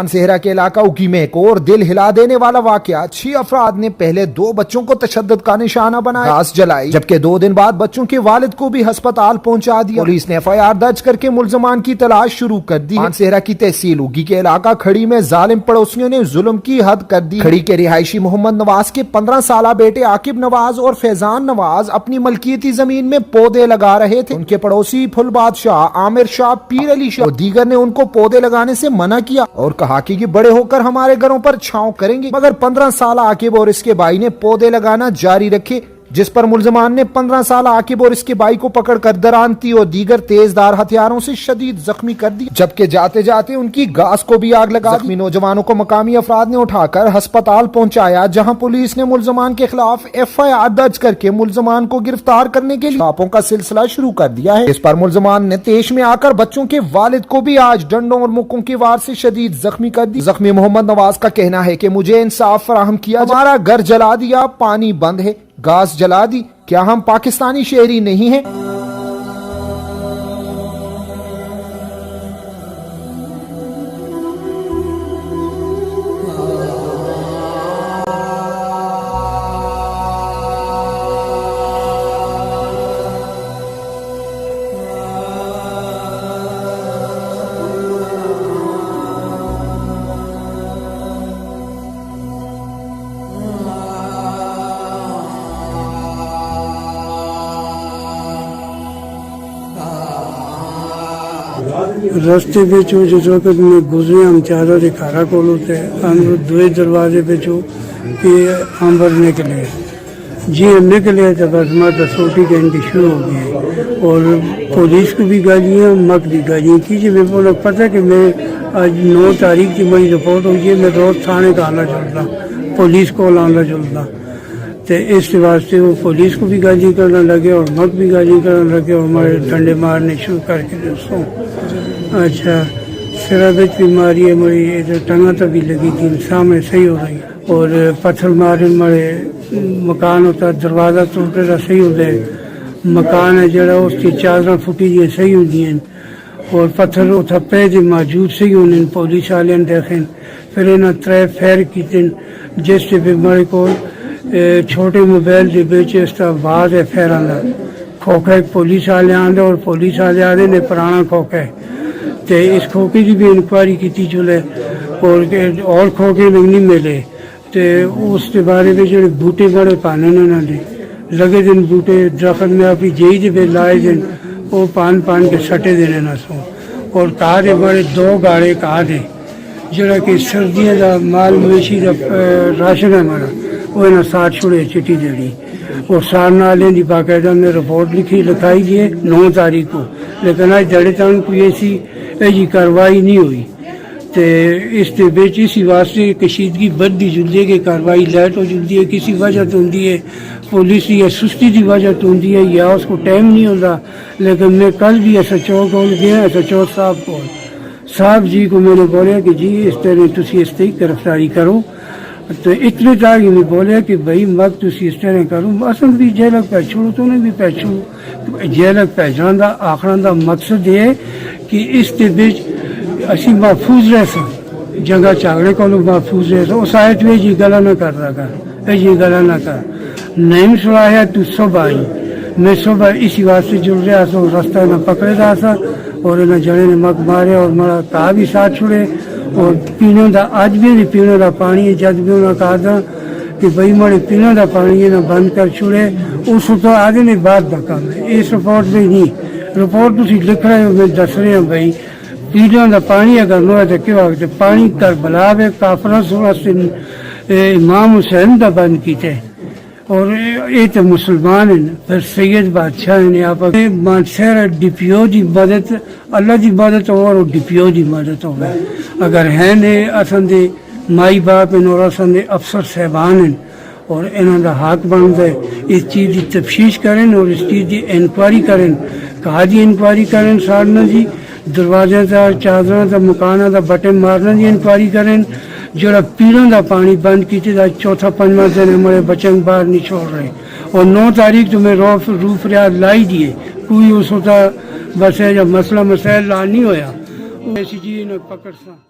मानसेहरा के इलाका उकी में एक और दिल हिला देने वाला वाकया। 6 अफराद ने पहले 2 बच्चों को तशद्दुद का निशाना बनाया, घास जलाई, जबकि 2 दिन बाद बच्चों के वालिद को भी अस्पताल पहुंचा दिया। पुलिस ने FIR दर्ज करके मुल्जमान की तलाश शुरू कर दी। मानसेहरा की तहसील उगी के इलाका खड़ी में जालिम पड़ोसियों ने जुल्म की हद कर दी। खड़ी के रिहायशी मोहम्मद नवाज के 15 साल बेटे आकिब नवाज और फैजान नवाज अपनी मलकियती जमीन में पौधे लगा रहे थे। उनके पड़ोसी फुल बादशाह, आमिर शाह, पीर अली शाह और दीगर ने उनको पौधे लगाने से मना किया और कहा कि बड़े होकर हमारे घरों पर छांव करेंगे, मगर 15 साल आकिब और इसके भाई ने पौधे लगाना जारी रखे, जिस पर मुल्जमान ने 15 साल आकिब और इसके भाई को पकड़कर दरांती और दीगर तेजदार हथियारों से शदीद जख्मी कर दी, जबकि जाते जाते उनकी घास को भी आग लगा दी। नौजवानों को मकामी अफराद ने उठाकर अस्पताल पहुंचाया, जहां पुलिस ने मुल्जमान के खिलाफ FIR दर्ज करके मुल्जमान को गिरफ्तार करने के लिए छापों का सिलसिला शुरू कर दिया है। इस पर मुल्जमान ने तेश में आकर बच्चों के वालिद को भी आज डंडों और मुक्कों की वार से शदीद जख्मी कर दी। जख्मी मोहम्मद नवाज का कहना है कि मुझे इंसाफ फराहम किया, हमारा घर जला दिया, पानी बंद है, घास जला दी, क्या हम पाकिस्तानी शहरी नहीं हैं? रस्ते बेचो जिस वक्त में गुजरे हम चारों से खारा कोलो थे, अंदर 2 दरवाजे बेचो कि अंबर निकले जी, हम निकले तो बस माता सोटी कहने शुरू हो गई और पुलिस को भी गालियाँ, मक भी गालियाँ की। जब मेरे को पता कि मैं आज 9 तारीख की मेरी रिपोर्ट हुई है, मैं रोज थाने का आना चलता, पुलिस को आना चलता, तो इस वास्ते वो पुलिस को भी गाली करने लगे और मक भी गाली करने लगे और हमारे डंडे मारने शुरू करके दोस्तों। अच्छा, शराबत बीमारी है मेरी, इधर टंगा तो भी लगी थी, सामने सही हो रही और पत्थर मारे हमारे मकान होता, दरवाज़ा टूटे का सही हो गए, मकान है जरा उसकी चादर फुटी जी सही होती हैं और पत्थर उठा पे जो मौजूद सही होने। पुलिस वाले देखें फिर इन्हें 3 फेर की जिससे भी हमारे को छोटे मोबाइल के बेच इसका बाद है फेर आना खोखा पुलिस वाले आते और पुलिस वाले आते ने पुराना खोखा है, तो इस खोखे की भी इंक्वायरी की चले और खोखे नहीं मिले, तो उसके बारे में जो बूटे बड़े पाने ने लगे दिन बूटे दरख्त में अपनी जेई पे लाए दिन वो पान के सटे देने ना सो और कहा दे बड़े 2 गाड़े कहा दे जोड़ा कि सर्दियों का माल मवेशी का राशन है हमारा वो इन्हें 60 छुड़े चिट्ठी देनी और सार नाले की बाकायदा ने रिपोर्ट लिखाई गई 9 तारीख को, लेकिन आज जड़े तक कोई ऐसी कार्रवाई नहीं हुई। तो इसके बिच इसी वास्ते कशीदगी बढ़ती जुलती है कि कार्रवाई लेट हो जुलती है, किसी वजह तो होती है पुलिस या सुस्ती की वजह तो होती है या उसको टाइम नहीं होता। लेकिन मैं कल भी SHO को गया, SHO साहब जी को मैंने बोला कि जी इस तरह तुम इस तरह गिरफ्तारी करो, तो इतने तक ही नहीं बोले कि भाई मग तुम इस तरह करो, असल भी जेल पैछो तो नहीं भी पैछो जेल पैजण का आखिर का मकसद है कि इसके बिच असी महफूज रह सक जगह झागड़े को महफूज रह सो साइड में जी गला ना कर रहा कर ये गला ना कर नहीं सुनाया तू सुबह आई मैं सुबह इसी वास्ते जुड़ रहा सो रास्ता न पकड़े रहा था और इन्हें जड़े ने मक मारे और मेरा कहा भी साथ छुड़े और पीने का अज भी नहीं पीने का पानी है, जब भी उन्हें कहा था कि भाई मेरे पीने का पानी है ना बंद कर छुड़े उस तो आधे ने बाद का काम है। इस रिपोर्ट में नहीं, रिपोर्ट तुम लिख रहे हो मैं दस रहे हो भाई पीने का पानी अगर नो है तो क्यों आगे पानी कर बला काफरा से इमाम हुसैन का बंद किया और ये तो मुसलमान हैं, फिर सैयद बादशाह ने आप मानसेहरा DPO की मदद अल्लाह की मदद और DPO की मदद हो अगर है ने असन दे माई बाप हैं और असन दे अफसर साहबान हैं और इन्हों का हक बनता है इस चीज़ की तफ्तीश करें और इस चीज़ की इंक्वायरी करें, कहा जी इंक्वायरी करें सारना जी दरवाजे का चादर का मकान का बटन मारने की इंक्वायरी करें, जो पीने का पानी बंद किया 4-5वां दिन हमारे बच्चे बाहर नहीं छोड़ रहे और 9 तारीख तो मैं रूफ रियाज लाई दिए कोई उस होता बस है जब मसला मसाइल ला नहीं होया ऐसी चीज़ पकड़ सा।